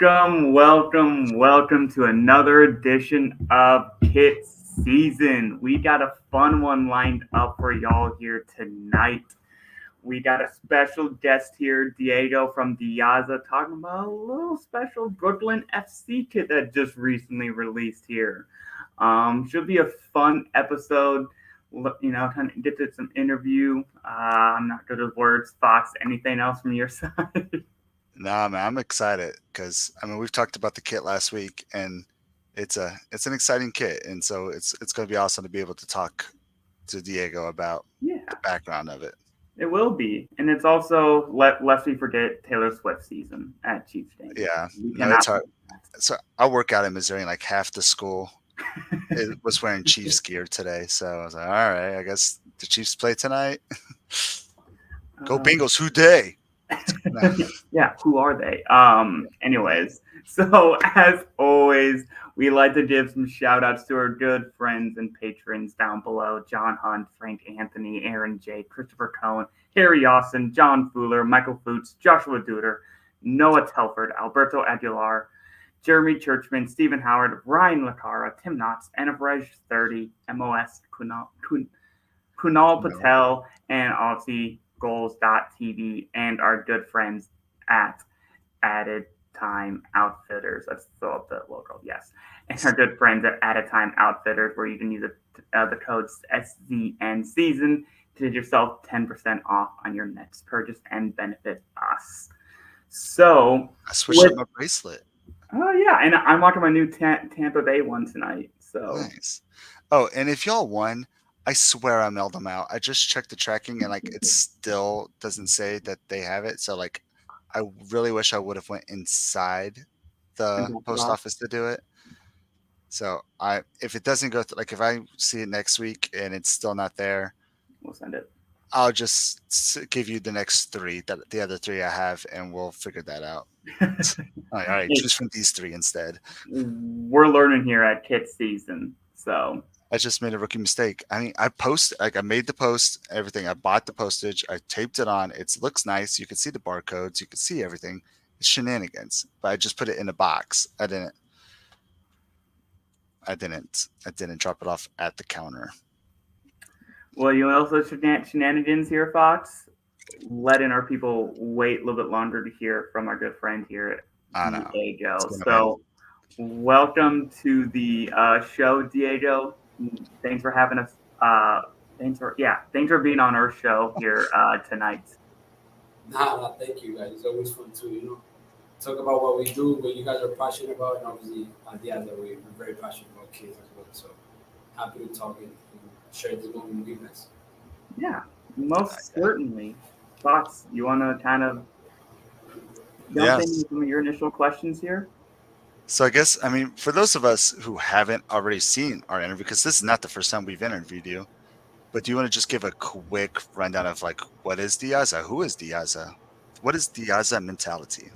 Welcome to another edition of KitSZN. We got a fun one lined up for y'all here tonight. We got a special guest here, Diego from Diaza, talking about a little special Brooklyn FC kit that just recently released here. Should be a fun episode. Kind of get to some interview. I'm not good with words. Thoughts? Anything else from your side? Nah, man, I'm excited because we've talked about the kit last week, and it's an exciting kit, and so it's going to be awesome to be able to talk to Diego about Yeah. the background of it. It will be, and it's also lest we forget Taylor Swift season at Chiefs Stadium. Yeah, We no, it's cannot hard. forget So I work out in Missouri, and like half the school it was wearing Chiefs gear today. So I was like, all right, I guess the Chiefs play tonight. Go that. Bengals, who day? Nah, Yeah, who are they? Anyways, so as always, we like to give some shout outs to our good friends and patrons down below: John Hunt, Frank Anthony, Aaron J, Christopher Cohen, Harry Austin, John Fuller, Michael Foots, Joshua Duder, Noah Telford, Alberto Aguilar, Jeremy Churchman, Stephen Howard, Ryan Lacara, Tim Knotts, Anavrej 30, MOS Kunal no. Patel, and obviously goals.tv and our good friends at Added Time Outfitters. Let's throw up the logo, yes. And our good friends at Added Time Outfitters, where you can use the code SZN Season to get yourself 10% off on your next purchase and benefit us. So, I switched up my bracelet. oh yeah, and I'm watching my new Tampa Bay one tonight. So, Nice. Oh, and if y'all won, I swear I mailed them out. I just checked the tracking and like it still doesn't say that they have it. So like I really wish I would have went inside and the drop it post off. office to do it. So I if it doesn't go like if I see it next week and it's still not there, We'll send it. I'll just give you the next three, that the other three I have, and we'll figure that out. All right, choose from these three instead. We're learning here at Kit Season. So, I just made a rookie mistake. I posted like I made the post, everything. I bought the postage, I taped it on. It looks nice. You can see the barcodes, you can see everything. It's shenanigans, but I just put it in a box. I didn't drop it off at the counter. well, you also shenanigans here, Fox. Letting our people wait a little bit longer to hear from our good friend here, I know. It's Diego. been a minute. So, welcome to the show, Diego. Thanks for having us. Thanks for being on our show here tonight. Thank you guys. It's always fun to talk about what we do, what you guys are passionate about, and obviously at the end that we're very passionate about kids as well. So happy to talk and share this moment with you guys. Yeah, most certainly. Fox, you want to kind of jump in Yes. with some of your initial questions here? So I guess for those of us who haven't already seen our interview, because this is not the first time we've interviewed you, but do you want to just give a quick rundown of like what is Diaza? Who is Diaza? What is Diaza mentality?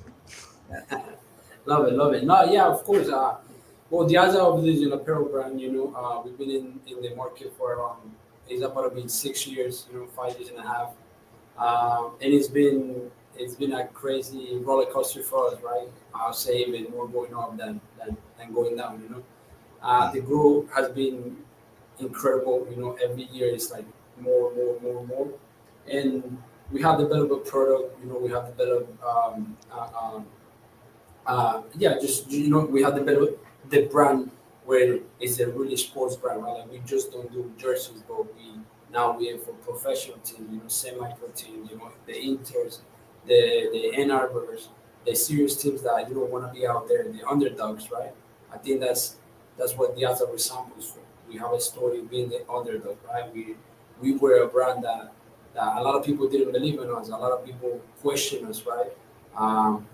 Love it, love it. No, yeah, of course. Well, Diaza obviously is an apparel brand. We've been in the market for around. It's about to be 6 years. 5 years and a half. And it's been a crazy roller coaster for us, right? I'll say even more going up than going down. The growth has been incredible. Every year it's like more, more, more, more, and we have developed a product. We have developed yeah, just we have developed the brand where it's a really sports brand, right? Like we just don't do jerseys, but we aim for professional teams, semi-pro teams, the Inters, the Ann Arbors, the serious teams that want to be out there, the underdogs, right? I think that's what the other resembles for. We have a story being the underdog, right? We were a brand that a lot of people didn't believe in us. A lot of people question us, right? Um,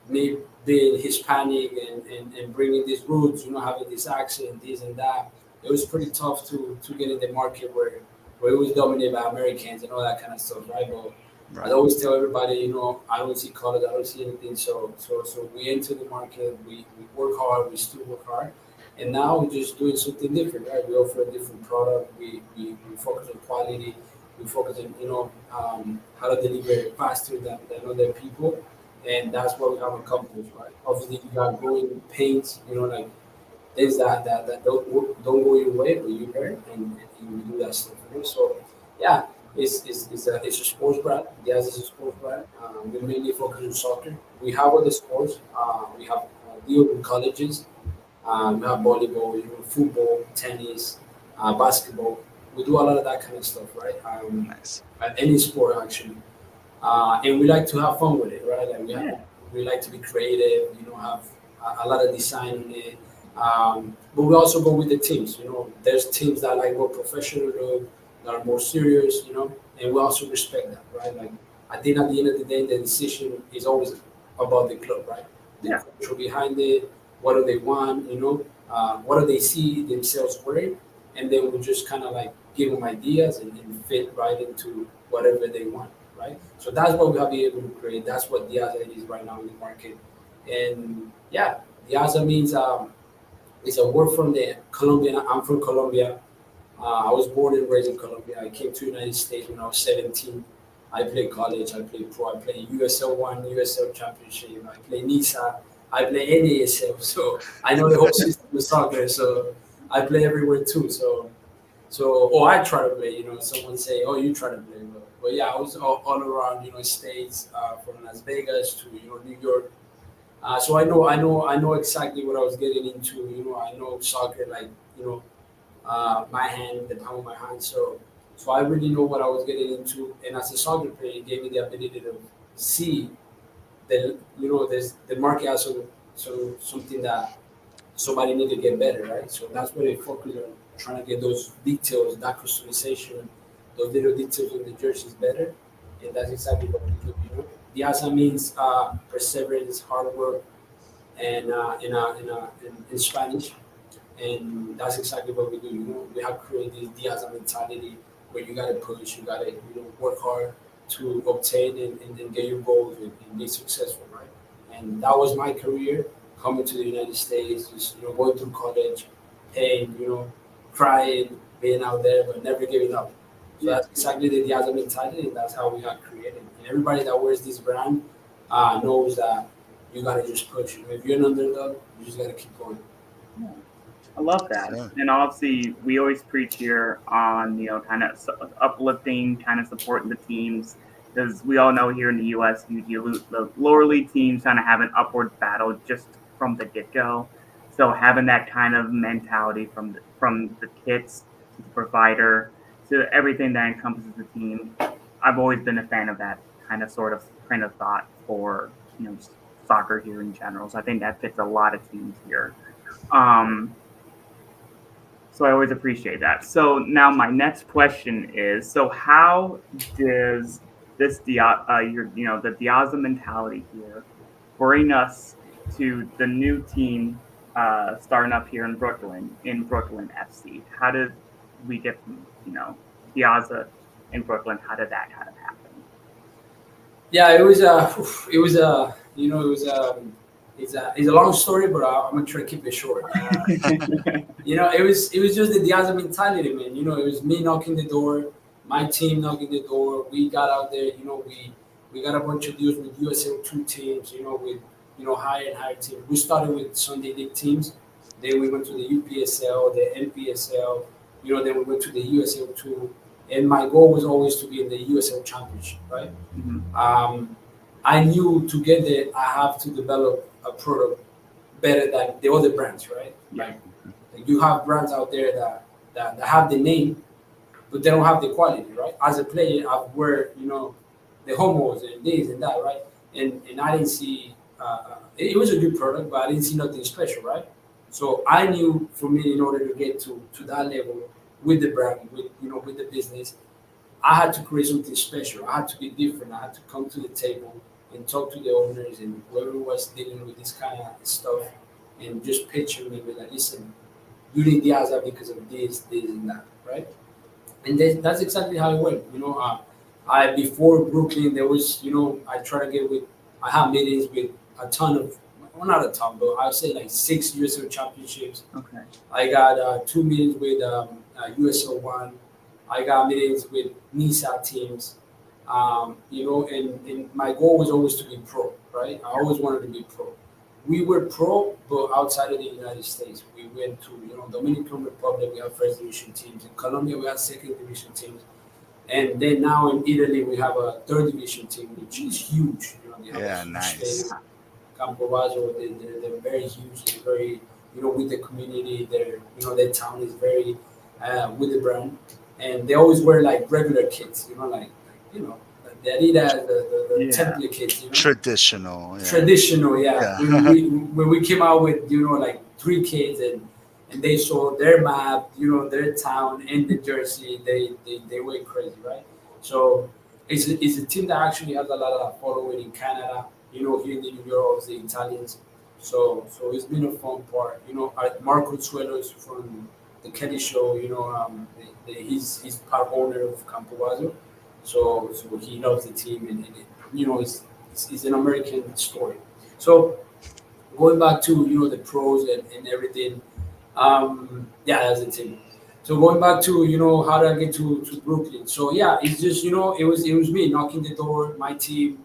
me being Hispanic and bringing these roots, having this accent, this and that, it was pretty tough to get in the market where it was dominated by Americans and all that kind of stuff, right? But I Right. always tell everybody, I don't see colors, I don't see anything. So we enter the market, we work hard, we still work hard, and now we're just doing something different, right? We offer a different product. We focus on quality. We focus on how to deliver faster than other people, and that's what we have accomplished, right? Obviously, you got growing pains, like things that don't go your way, but you learn and you do that stuff. So yeah, it's a sports brand. Diaz is a sports brand. We mainly focus on soccer. We have other sports. We have deal with colleges. We have volleyball, football, tennis, basketball. We do a lot of that kind of stuff, right? Nice. At any sport actually, and we like to have fun with it, right? Like Yeah. we like to be creative, have a lot of design in it. But we also go with the teams. There's teams that like more professional look, that are more serious, and we also respect that, right? Like I think at the end of the day, the decision is always about the club, right? The Yeah. culture behind it, what do they want, what do they see themselves wearing, and then we just kind of like give them ideas and fit right into whatever they want, right? So that's what we have been able to create. That's what Diaza is right now in the market. And yeah, Diaza means it's a word from the Colombian. I'm from Colombia. I was born and raised in Colombia. I came to the United States when I was 17. I played college. I played pro. I played USL One, USL Championship. I played NISA. I play NASL. So I know the whole system of soccer. So I play everywhere too. So I try to play. Someone say, "Oh, you try to play." But yeah, I was all around. States from Las Vegas to New York. So I know exactly what I was getting into. I know soccer like my hand, the palm of my hand. So I really know what I was getting into. And as a soccer player, it gave me the ability to see that there's the market has something that somebody need to get better, right? So that's what they focus on, trying to get those details, that customization, those little details in the jerseys better. And that's exactly what we do. Diaza means perseverance, hard work, and in Spanish, and that's exactly what we do. We have created this Diaza mentality where you gotta push, you gotta work hard to obtain and then get your goals and be successful, right? And that was my career coming to the United States, just going through college, pain, crying, being out there, but never giving up. So Yeah. that's exactly the Diaza mentality, and that's how we got created. And everybody that wears this brand knows that you gotta just push. If you're an underdog, you just gotta keep going. Yeah. I love that. Yeah. And obviously, we always preach here on, kind of uplifting, kind of supporting the teams. Because we all know here in the U.S., the lower league teams kind of have an upward battle just from the get go. So having that kind of mentality from the kits to the provider to everything that encompasses the team, I've always been a fan of that kind of sort of train of thought for just soccer here in general. So I think that fits a lot of teams here. Um, so I always appreciate that. So now my next question is: so how does the Diaza mentality here bring us to the new team starting up here in Brooklyn FC? How did we get from Diaza in Brooklyn? How did that kind of happen? Yeah, it's a long story, but I'm gonna try to keep it short. It was just the Diaza mentality, man. It was me knocking the door, my team knocking the door. We got out there, we got a bunch of deals with USL two teams, with higher and higher teams. We started with Sunday league teams, then we went to the UPSL, the NPSL, then we went to the USL two, and my goal was always to be in the USL championship, right? Mhm. I knew to get there, I have to develop a product better than the other brands, right? Yeah. Like you have brands out there that have the name, but they don't have the quality, right? As a player, I've wear, the homos and this and that, right? And I didn't see, it was a good product, but I didn't see nothing special, right? So I knew for me, in order to get to that level with the brand, with the business, I had to create something special. I had to be different. I had to come to the table and talk to the owners and whoever was dealing with this kind of stuff and just picture me with like, listen, you need Diaza because of this, and that, right? And that's exactly how it went. I before Brooklyn, there was, I try to get with, I have meetings with a ton of, well, not a ton, but I would say like 6 USL championships. Okay. I got 2 meetings with USL One. I got meetings with NISA teams. And my goal was always to be pro. right? I always wanted to be pro. We were pro, but outside of the United States, we went to Dominican Republic. We have first division teams. In Colombia, we have second division teams, and then now in Italy, we have a third division team, which is huge. They have a Yeah, huge nice. stadium. Campobasso, they're very huge. They're very, with the community. Their town is very with the brand, and they always wear like regular kits. You know, the Adidas, the Yeah. template kits. Traditional. Yeah. Traditional, yeah. Yeah. When we came out with like 3 kids and they saw their map, their town and the jersey, they went crazy, right? So it's a team that actually has a lot of following in Canada. Here in the New York, the Italians. So it's been a fun part. Marco Suelo is from the Kelly Show. He's part owner of Campobasso, so he loves the team, and it's an American story. So going back to the pros and everything, yeah, that's the team. So going back to how did I get to Brooklyn? So yeah, it's just it was me knocking the door, my team,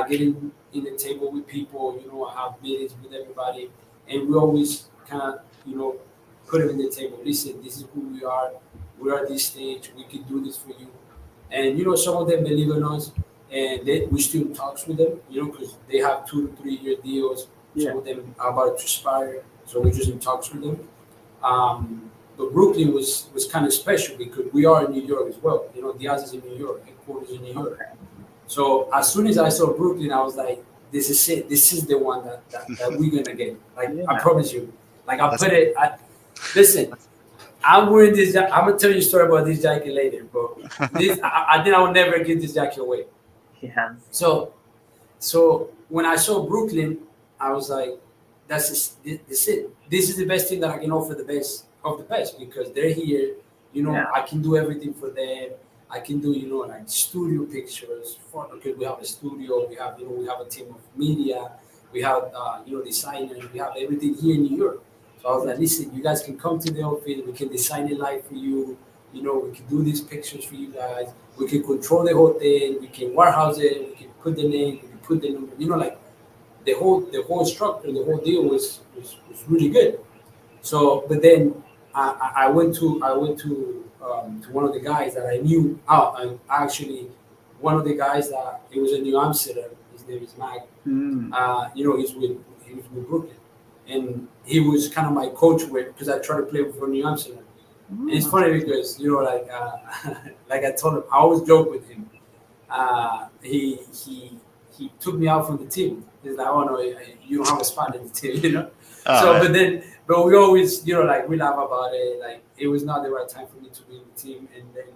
getting in the table with people. I have meetings with everybody, and we always kind of put them in the table. Listen, this is who we are. We are at this stage. We can do this for you. And some of them believe in us, and we still talks with them. Because they have 2 to 3 year deals. Yeah. Some of them are about to expire, so we're just in talks with them. But Brooklyn was kind of special because we are in New York as well. Diaza is in New York, headquarters in New York. Okay. So as soon as I saw Brooklyn, I was like, "This is it. This is the one that we're gonna get." Like I Yeah. promise you. Like I put it. Listen, I'm wearing this. I'm gonna tell you a story about this jacket later, bro. I think I will never give this jacket away. Yes. So when I saw Brooklyn, I was like, this it. This is the best thing that I can offer the best of the best because they're here. Yeah. I can do everything for them. I can do, like studio pictures because we have a studio. We have a team of media. We have, designers. We have everything here in New York. So I was like, listen, you guys can come to the office. We can design it live for you. We can do these pictures for you guys. We can control the whole thing. We can warehouse it. We can put the name. We can put the number. Like the whole structure, the whole deal was really good. So, but then I went to one of the guys that I knew. And actually, one of the guys that it was in New Amsterdam. His name is Mike. He was with Brooklyn, and he was kind of my coach because I tried to play for New Amsterdam. And it's funny because like I told him, I always joke with him. He took me out from the team. He's like, "Oh no, you don't have a spot in the team," Oh, So, but we always, we laugh about it. Like it was not the right time for me to be in the team, and then,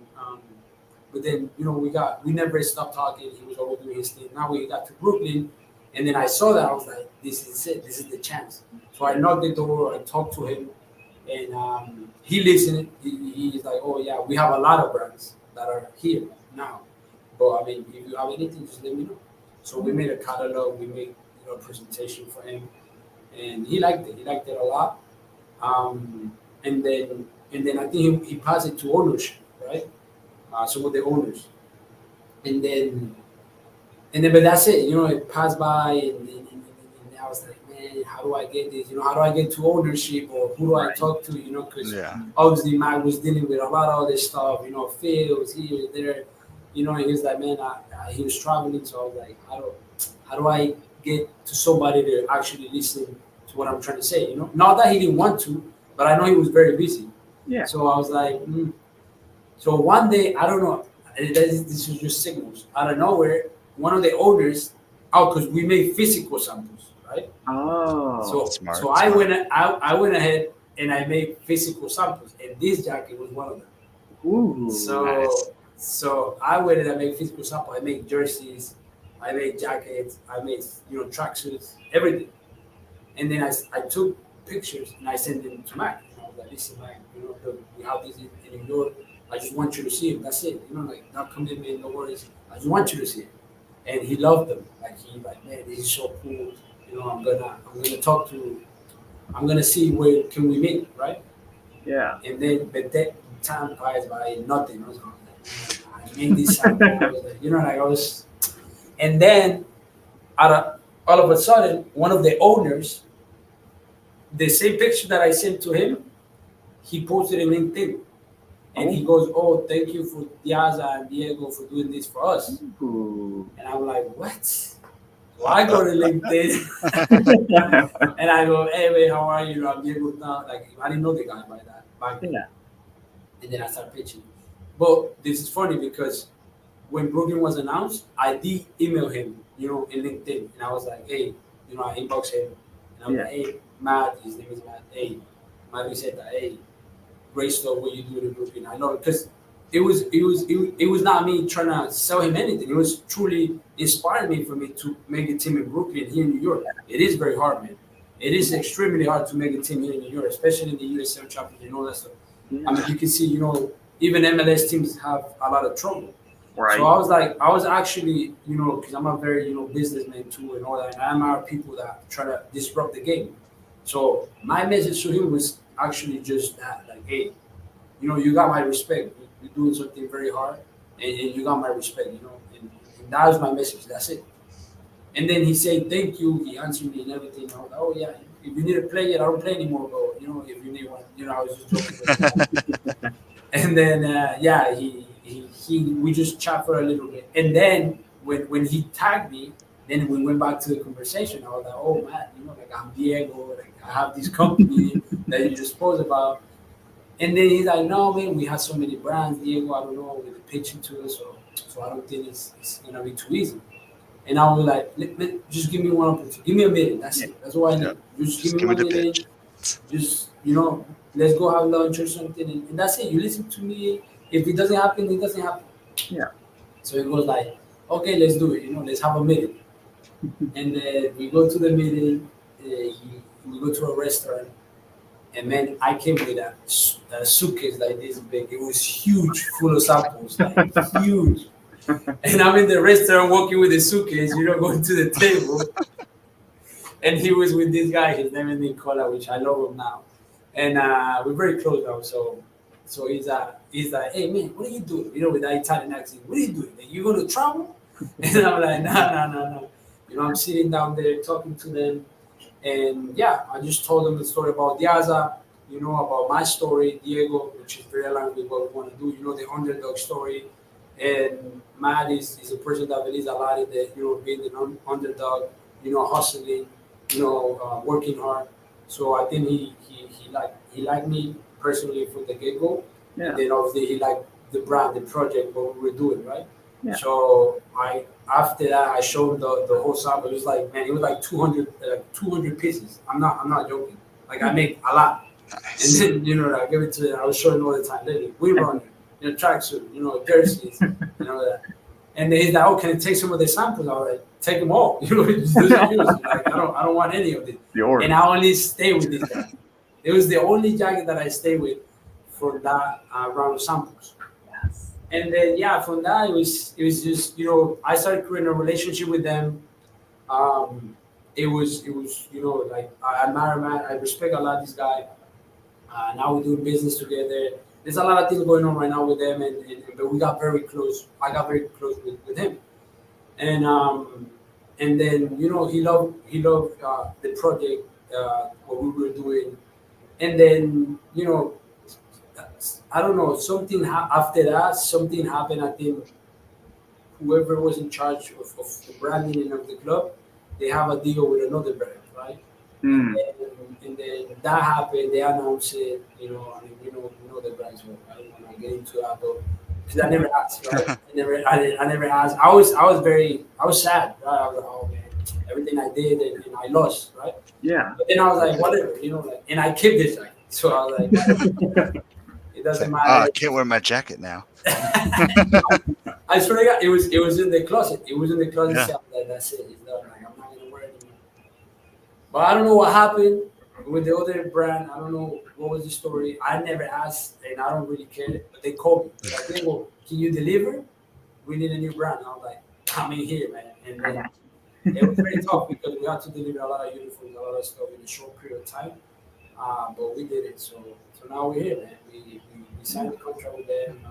but then, we never stopped talking. He was always doing his thing. Now we got to Brooklyn, and then I saw that I was like, this is it. This is the chance. So I knocked the door. I talked to him, and he listened. He's like, "Oh yeah, we have a lot of brands that are here now, but I mean, if you have anything, just let me know." So we made a catalog. We made a presentation for him, and he liked it. He liked it a lot. And then I think he passed it to ownership, right? Some of the owners, and then but that's it. It passed by, and I was like, man, how do I get this? How do I get to ownership, or who do I talk to? Because yeah. obviously Mike was dealing with a lot of other stuff. Phil was here, there. And he was like, man, he was traveling, so I was like, how do I get to somebody to actually listen to what I'm trying to say? Not that he didn't want to, but I know he was very busy. Yeah. So I was like, So one day, I don't know, this is just signals. Out of nowhere, one of the owners, because we made physical samples, right? Oh. Smart, So I went ahead and I made physical samples, and this jacket was one of them. Ooh. Nice. So I went and I made physical samples. I made jerseys, I made jackets, I made tracksuits, everything. And then I took pictures and I sent them to Mac. And I was like, listen, Mac, look, we have this in New York. I just want you to see it. That's it. No commitment, no worries. I just want you to see it. And he loved them. Man, this is so cool. I'm gonna see where can we meet, right? Yeah. And then, but that time passed by, nothing. I was like, I made this sample. I was like, and then all of a sudden, one of the owners, the same picture that I sent to him, he posted in LinkedIn. And he goes, "Oh, thank you for Diaza and Diego for doing this for us." Ooh. And I'm like, "What?" So I go to LinkedIn and I go, "Hey man, how are you? I'm Diego now." Like I didn't know the guy by that back then. Yeah. And then I start pitching. But this is funny because when Brooklyn was announced, I did email him, in LinkedIn, and I was like, "Hey," I inbox him, and I was like, "Hey, Matt, his name is Matt. Hey, Matt said that. Hey, great stuff what you do in Brooklyn. I know it because it was not me trying to sell him anything. It was truly inspiring me for me to make a team in Brooklyn here in New York. It is very hard, man. It is extremely hard to make a team here in New York, especially in the USL Championship and all that stuff. I mean, you can see, even MLS teams have a lot of trouble. Right. So I was like, I was actually, because I'm a very, businessman too and all that. And I admire people that try to disrupt the game. So my message to him was actually just that, like, hey, you got my respect. You're doing something very hard, and you got my respect, and that was my message. That's it. And then he said, thank you. He answered me and everything. I was like, oh, yeah, if you need a player, I don't play anymore, but, if you need one, I was just joking with him. And then, yeah, we just chat for a little bit. And then when he tagged me, then we went back to the conversation. I was like, oh, man, like I'm Diego. Like I have this company that you just spoke about. And then he's like, no, man, we have so many brands, Diego, I don't know, with the pitching to us, so I don't think it's going to be too easy. And I was like, just give me one opportunity. Give me a minute. That's it. That's all I need. Just give me 1 minute. pitch. Just, let's go have lunch or something. And that's it. You listen to me. If it doesn't happen, it doesn't happen. Yeah. So it goes like, okay, let's do it. Let's have a meeting. And then we go to the meeting. We go to a restaurant. And man, I came with a suitcase like this big. It was huge, full of samples, like huge. And I'm in the restaurant walking with a suitcase, going to the table. And he was with this guy. His name is Nicola, which I love him now. And we're very close now. So he's like, hey man, what are you doing? With that Italian accent, what are you doing? Like, you going to travel? And I'm like, no. I'm sitting down there talking to them. And yeah, I just told them the story about Diaza, about my story, Diego, which is very aligned with what we want to do, the underdog story. And Matt is a person that believes a lot in the, being an underdog, hustling, working hard. So I think he liked me personally from the get-go. Yeah. And then obviously he liked the brand, the project, what we were doing, right? Yeah. So after that I showed the whole sample. It was like 200 pieces. I'm not joking. Like I make a lot. Nice. And then I give it to them. I was showing all the time. Literally, we run tracksuit, jerseys, that. And then he's like, "Oh, can I take some of the samples?" I was like, "Take them all." Just use. Like I don't want any of it. And I only stay with this guy. It was the only jacket that I stayed with for that round of samples. Yes. And then from that it was just I started creating a relationship with them. It was like I admire Matt. I respect a lot this guy. Now we're doing business together. There's a lot of things going on right now with them, but we got very close. I got very close with him, and then he loved the project, what we were doing, and then I don't know, something after that, something happened. I think whoever was in charge of the branding and of the club, they have a deal with another brand, right? Mm. And then that happened. They announced it. I mean, the brands. I don't want to get into that, but because I never asked, right? I never asked. I was sad. Right? I was like, oh man, everything I did and I lost, right? Yeah. But then I was like, whatever, and I kept this jacket. So I was like, it doesn't matter. I can't wear my jacket now. I swear to God, it was in the closet. It was in the closet. Yeah. So like, that's it. It's done. Like, I'm not gonna wear it anymore. But I don't know what happened with the other brand. I don't know what was the story. I never asked, and I don't really care. But they called me. Like, hey, well, can you deliver? We need a new brand. I was like, I'm in here, man. And then it was very tough because we had to deliver a lot of uniforms, a lot of stuff in a short period of time. But we did it. So now we're here, man. We signed the contract with them.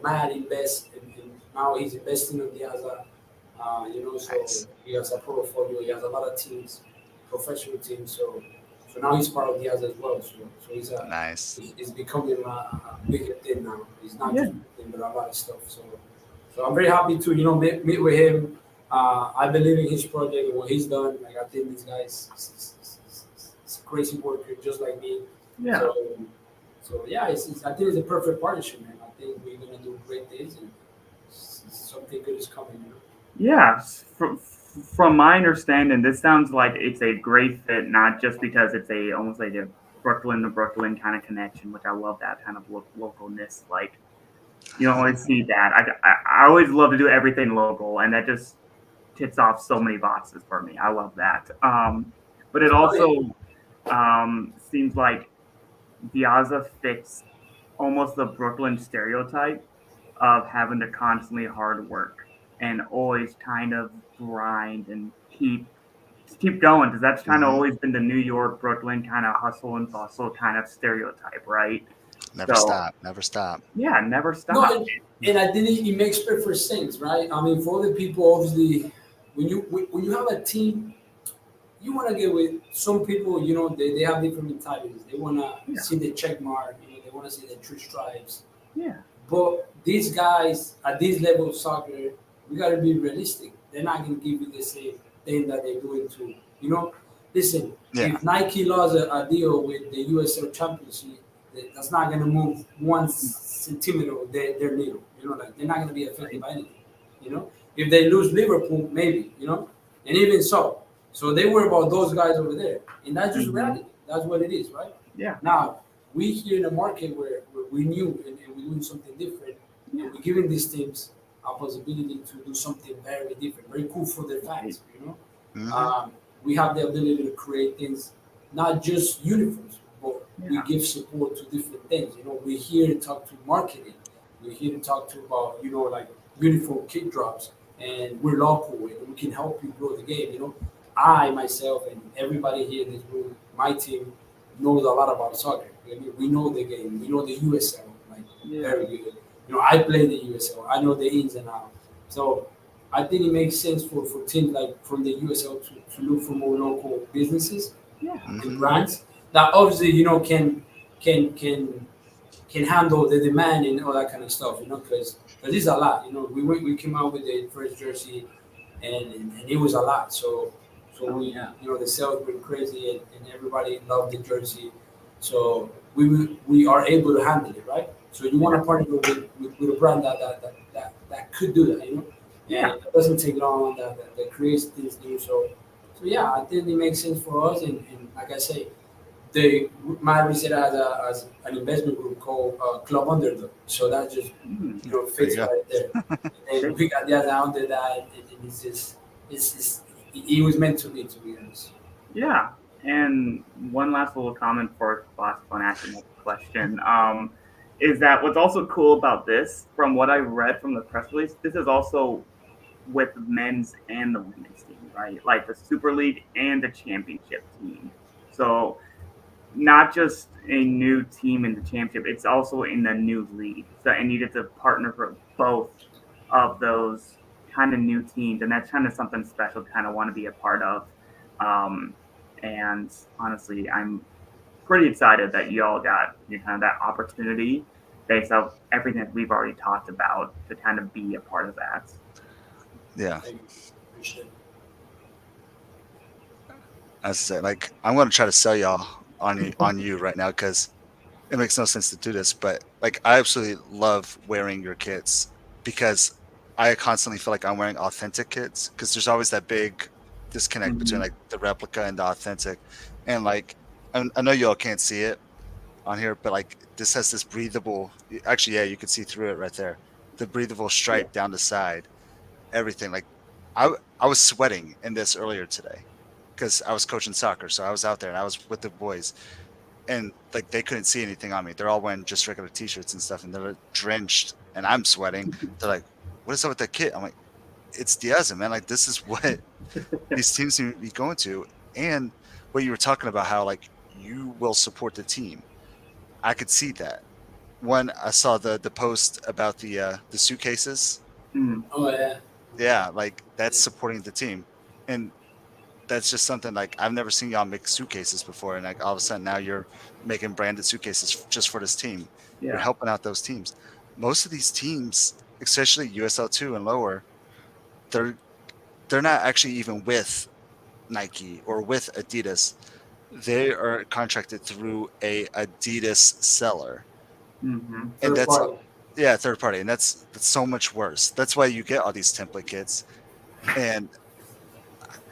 Matt invests, and now he's investing in Diaza. So Nice. he has a portfolio. He has a lot of teams, professional teams. So now he's part of Diaza as well. So Nice. he's becoming a bigger thing now. He's not Yeah. just thing, but a lot of stuff. So I'm very happy to meet with him. I believe in his project and what he's done. Like I think this guy is a crazy worker, just like me. Yeah. So yeah, I think it's a perfect partnership, man. I think we're gonna do great things and something good is coming. Yeah, from my understanding, this sounds like it's a great fit, not just because it's a almost like a Brooklyn to Brooklyn kind of connection, which I love that kind of localness. Like you don't always see that. I always love to do everything local, and that just ticks off so many boxes for me. I love that. But it Oh, yeah. also seems like Diaza fits almost the Brooklyn stereotype of having to constantly hard work and always kind of grind and keep going because that's kind of Hmm. always been the New York Brooklyn kind of hustle and bustle kind of stereotype, right? Never So stop. Never stop. yeah, never No, stop. and I think it makes perfect sense, right? I mean, for other people, obviously, when you have a team, you want to get with some people. They have different mentalities. They want to Yeah, see the check mark. They want to see the three stripes. yeah, But these guys at this level of soccer, we got to be realistic. They're not going to give you the same thing that they're doing to, listen, Yeah. if Nike lost a deal with the USL Championship, that's not going to move 1 centimeter of their needle. Like they're not going to be affected right. by anything. If they lose Liverpool, maybe. And even so. So they worry about those guys over there. And that's just Hmm. reality. That's what it is, right? Yeah, Now, we here in a market where we new and we're doing something different, yeah, and we're giving these teams a possibility to do something very different, very cool for their right. fans. Hmm. Um, we have the ability to create things, not just uniforms, but we Yeah, give support to different things. We're here to talk to marketing. We're here to talk to about, like uniform kit drops, and we're local and we can help you grow the game. I myself and everybody here in this room, my team knows a lot about soccer. We know the game. We know the USL like yeah, very good. I play the USL. I know the ins and outs. So I think it makes sense for teams like from the USL to look for more local businesses yeah, and Hmm. brands that obviously can can handle the demand and all that kind of stuff. Because there's a lot. We came out with the first jersey and it was a lot. So oh we yeah, the sales went crazy and everybody loved the jersey. So we are able to handle it, right? So you want yeah, to partner with a brand that could do that, yeah, and it doesn't take long that creates things new. So yeah, I think it makes sense for us. And like I say, they might reset as an investment group called Club Underdog. So that just mm, There you fits go. right there. And they- we got the other under that, and it's just it was meant to be honest. yeah. And one last little comment for Bosco and asking that question. Is that what's also cool about this, from what I read from the press release, this is also with the men's and the women's team, right? Like the Super League and the championship team. So not just a new team in the championship, it's also in the new league. So I needed to partner for both of those kind of new teams, and that's kind of something special to kind of want to be a part of. Um, and honestly, I'm pretty excited that you all got kind of that opportunity based off everything that we've already talked about to kind of be a part of that. Yeah. Thank you. Appreciate it. As I said, like I'm gonna try to sell y'all on you right now because it makes no sense to do this, but like I absolutely love wearing your kits because I constantly feel like I'm wearing authentic kits because there's always that big disconnect between Mhm. like the replica and the authentic. And like I know y'all can't see it on here, but like this has this breathable actually, yeah, you can see through it right there. The breathable Yeah. stripe down the side, everything. Like I was sweating in this earlier today because I was coaching soccer. So I was out there and I was with the boys and like they couldn't see anything on me. They're all wearing just regular t-shirts and stuff, and they're drenched, and I'm sweating. They're like, "What is up with that kit?" I'm like, "It's Diaza, man. Like this is what these teams need to be going to." And what you were talking about, how like you will support the team. I could see that. When I saw the post about the suitcases, Mm. Oh yeah. Yeah, like that's supporting the team, and that's just something like I've never seen y'all make suitcases before, and like all of a sudden now you're making branded suitcases just for this team. You're Yeah. helping out those teams. Most of these teams, especially USL 2 and lower, they're they're not actually even with Nike or with Adidas. They are contracted through a Adidas seller, Mm-hmm. and Third that's party. yeah, third party, and that's so much worse. That's why you get all these template kits, and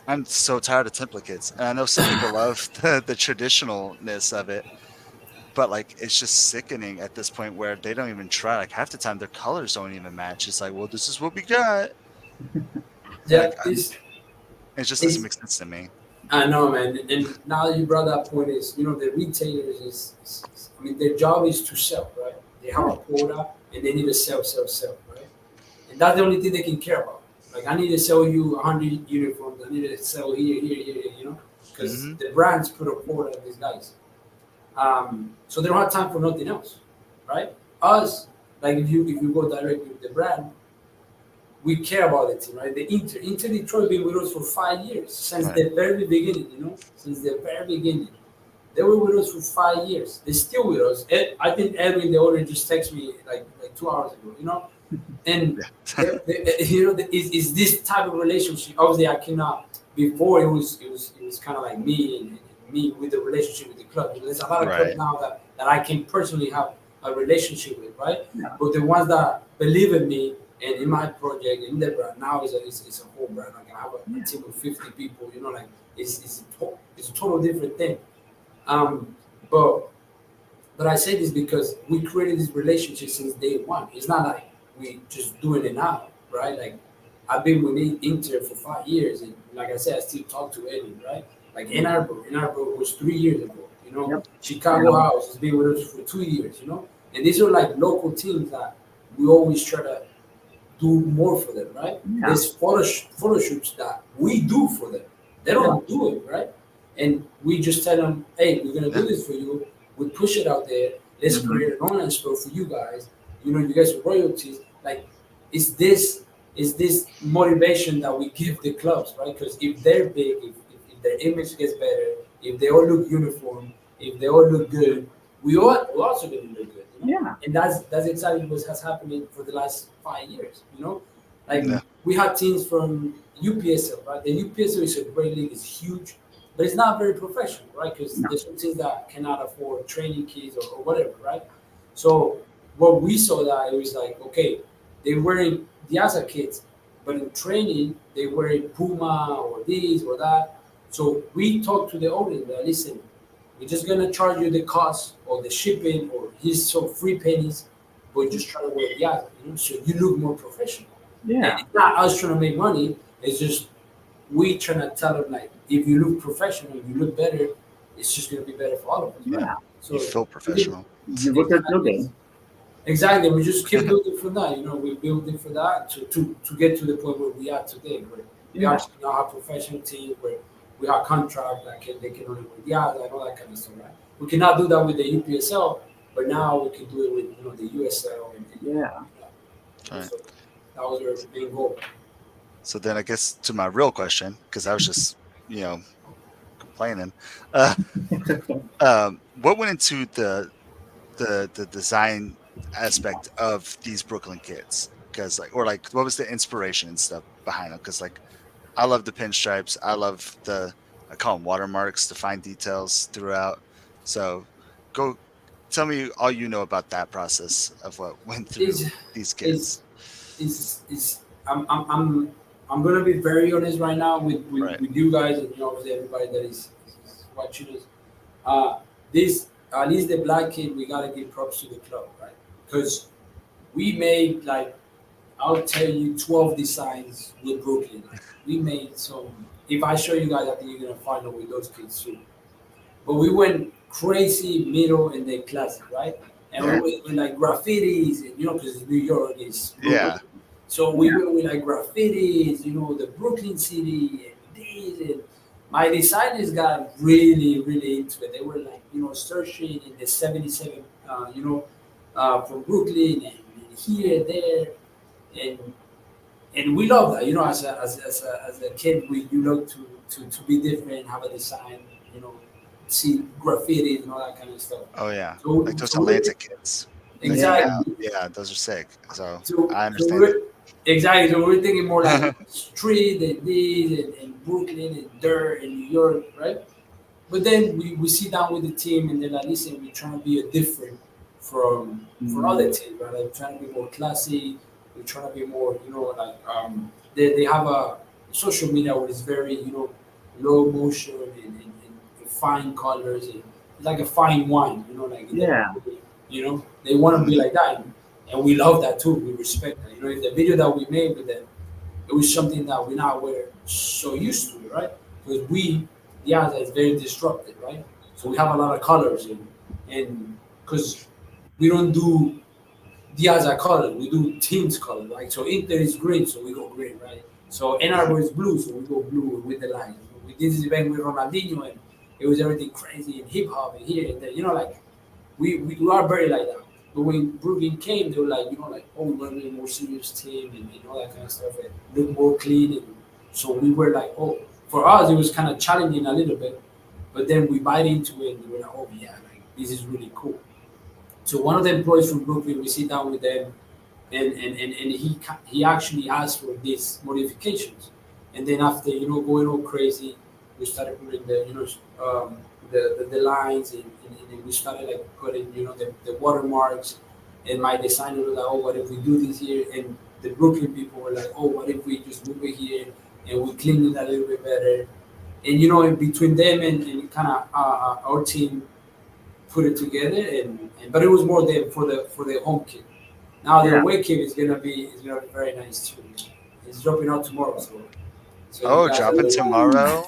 I'm so tired of template kits. And I know some people love the traditionalness of it, but like it's just sickening at this point where they don't even try. Like half the time, their colors don't even match. It's like, well, this is what we got, and Yeah, like it just doesn't it's make sense to me. I know, man. And now you brought that point is, the retailers I mean, their job is to sell, right? They have a Right. quota and they need to sell, right? And that's the only thing they can care about. Like, I need to sell you 100 uniforms. I need to sell here, because Hmm. the brands put a quota on these guys. So they don't have time for nothing else, right? Us, like if you go directly with the brand, we care about the team, right? The Inter Detroit been with us for 5 years since Right. the very beginning. Since the very beginning, they were with us for 5 years. They're still with us. I think Edwin, the owner, just texted me like 2 hours ago. And Yeah. it's this type of relationship. Obviously, I cannot. Before it was kind of like me with the relationship with the club. There's a lot of clubs Right. now that I can personally have a relationship with, right? Yeah. But the ones that believe in me and in my project in the brand now it's a whole brand. Like I have a team of 50 people. Like it's a total different thing. Um, but but I say this because we created this relationship since day one. It's not like we just doing it now, right? Like I've been with Inter for 5 years, and like I said, I still talk to Eddie, right? Like Ann Arbor was 3 years ago. Yep. Chicago House has been with us for 2 years. And these are like local teams that we always try to do more for them, right? Yeah. There's photo shoots that we do for them. They don't do it, right? And we just tell them, hey, we're gonna Yeah. do this for you. We push it out there. Let's Mm-hmm. create an online store for you guys. You guys are royalties. Like, it's this motivation that we give the clubs, right? Because if they're big, if their image gets better, if they all look uniform, if they all look good, we're also gonna look good. Yeah. And that's exactly what has happened for the last 5 years. Like Yeah. we had teams from UPSL, right? The UPSL is a great league, it's huge, but it's not very professional, right? Because No. there's some teams that cannot afford training kids or whatever, right? So what we saw that it was like, okay, they're wearing Diaza kits, but in training they wearing Puma or this or that. So we talked to the audience that listen, we're just gonna charge you the cost or the shipping or here's some free pennies, but just try to wear Diaza, so you look more professional. And Yeah. it's not us trying to make money. It's just we trying to tell them like, if you look professional, if you look better, it's just gonna be better for all of us, right? Yeah. You So feel professional. You look at exactly, building. exactly. We just keep building for that. We building for that to get to the point where we are today, where we Yeah. actually now have professional team, where we have contract that they can only wear the other and all that kind of stuff, right? We cannot do that with the UPSL, but now we can do it with the USL and Yeah. Right. so that was our main goal. So then I guess to my real question, because I was just you know complaining. Uh, what went into the design aspect of these Brooklyn kids? Because like what was the inspiration and stuff behind them? Because like I love the pinstripes. I love I call them watermarks, the fine details throughout. So go tell me all you know about that process of what went through Is these is kids. is I'm gonna be very honest right now Right. with you guys and obviously everybody that is watching us. Uh, this at least the black kid, we gotta give props to the club, right? Because we made like, I'll tell you 12 designs with Brooklyn. Like, we made some. If I show you guys, I think you're gonna find out with those kids too. But we went crazy middle and then classic, right? And we Yeah. went with like graffitis, and because New York is Brooklyn. Yeah. So we went with like graffitis, the Brooklyn city and this. And my designers got really, really into it. They were like, searching in the 77, from Brooklyn and here, there. And and we love that. As a kid, you love to be different, have a design, you know, see graffiti and all that kind of stuff. Oh yeah, So like those so we Atlanta kids that came Yeah. out. exactly. Yeah, those are sick. So So I so understand we're exactly. So we're thinking more like street and this and Brooklyn and dirt and New York, right? But then we sit down with the team and they're like, listen, we're trying to be a different from other teams, right? Like we're trying to be more classy. We're trying to be more, like they have a social media where it's very, low motion and fine colors and it's like a fine wine, Yeah. they want to be Mhm. like that, and we love that too. We respect that. The video that we made with them, it was something that we now were so used to, right? Because Diaza is very disruptive, right? So we have a lot of colors and because we don't do Diaza colors, we do teams color, right? So Inter is green, so we go green, right? So NR is blue, so we go blue with the lines. We did this event with Ronaldinho, and it was everything crazy and hip hop and here and there, like we are very like that. But when Brooklyn came, they were like, oh, we want to be a more serious team and all that kind of stuff and look more clean. And so we were like, oh, for us, it was kind of challenging a little bit. But then we bite into it and we're like, oh, yeah, like this is really cool. So one of the employees from Brooklyn, we sit down with them and he actually asked for these modifications. And then after going all crazy, we started putting the lines and we started like putting the watermarks. And my designer was like, oh, what if we do this here? And the Brooklyn people were like, oh, what if we just move it here and we clean it a little bit better? And in between them and kind of our team put it together, and but it was more there for the home kit. Now the Yeah. away kit is gonna be very nice too. It's dropping out tomorrow, so you Oh, guys are dropping little, tomorrow.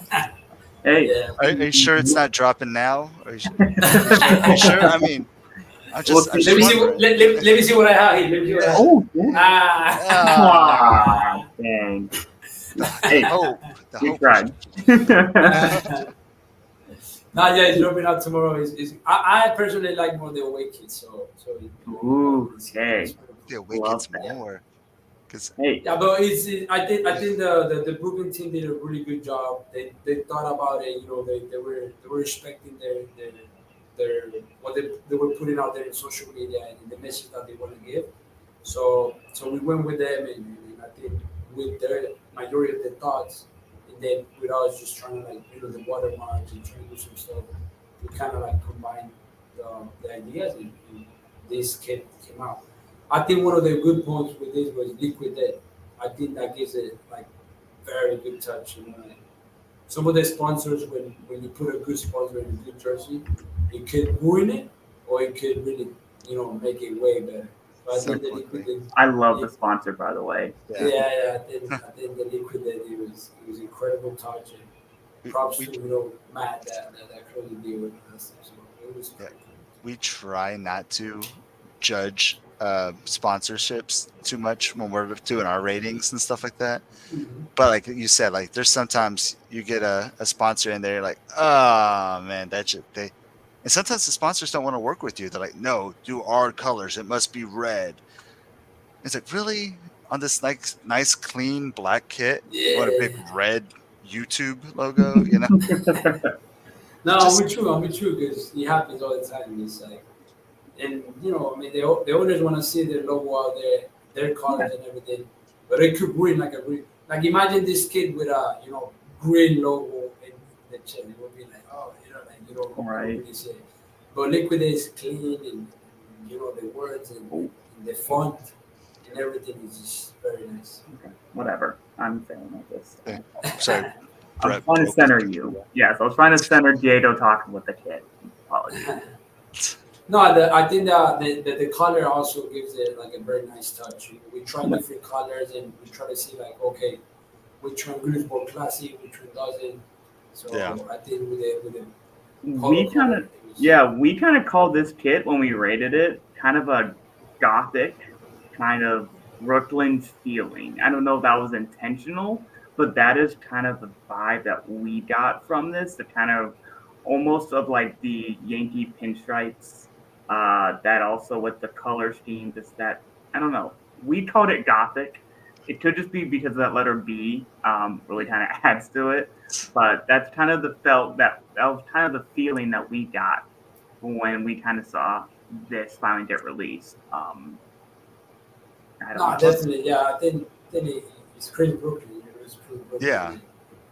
Hey. yeah. Are you sure it's not dropping now? Are you sure? I mean, Well, I'm Let just me see. wondering. Let me see what I have here. Let me see what I have. oh, yeah. Ah, Ah. dang. The Hey, hope, the you hope was. tried. No, yeah, it's dropping out tomorrow. I personally like more the away kit, so Ooh, it's okay. pretty cool. The away Love kids that. more because Hey, Yeah, but I think the Brooklyn team did a really good job. They thought about it. They were respecting their what they were putting out there in social media and the message that they want to give. So we went with them, and I think with their majority of the thoughts, and then with us just trying to like the watermarks and trying to do some stuff, we kind of like combined the ideas, and this came out. I think one of the good points with this was liquid death. I think that gives it like very good touch. Like, some of the sponsors, when you put a good sponsor in a good jersey, it could ruin it or it could really make it way better. So I so think the liquid quickly. death, I love the sponsor, by the way. yeah, Yeah, yeah, I think the liquid death it was incredible touch and we, props we to Matt that closed the deal with us. So it was yeah pretty cool. we try not to judge sponsorships too much when we're doing our ratings and stuff like that. Mhm. But like you said, like there's sometimes you get a sponsor in there, you're like, oh man, that should they. And sometimes the sponsors don't want to work with you. They're like, no, do our colors. It must be red. It's like, really? On this nice clean black kit, you want a big Yeah. red YouTube logo? No, I'm Just with you. I'm with you because it happens all the time. It's like, and I mean, the owners want to see their logo out there, their Yeah. colors and everything, but it could ruin like a green. Like imagine this kid with a green logo in the chest. It would be like, oh, like you don't Right. really see it. But Liquid is clean and the words Oh, and the font and everything is just very nice. okay. Whatever. I'm saying like this. sorry, I'm Brett trying to broke the center picture. you. Yes, I was trying to center Diego talking with the kid. Apologies. No, I think the color also gives it like a very nice touch. We try different colors and we try to see like okay, which one is more classy, which one doesn't. Yeah, So I think with the polo We kind color, of, it was yeah, we kind of called this kit when we rated it kind of a gothic kind of Brooklyn feeling. I don't know if that was intentional, but that is kind of the vibe that we got from this. The kind of almost of like the Yankee pinstripes. That also with the color scheme, just that I don't know. We called it gothic. it could just be because of that letter B. Really kind of adds to it, but that's kind of the felt that was kind of the feeling that we got when we kind of saw this finally get released. I don't No, know. definitely. Yeah, I think it's Chris Brooklyn. It's Chris Yeah. Brooklyn.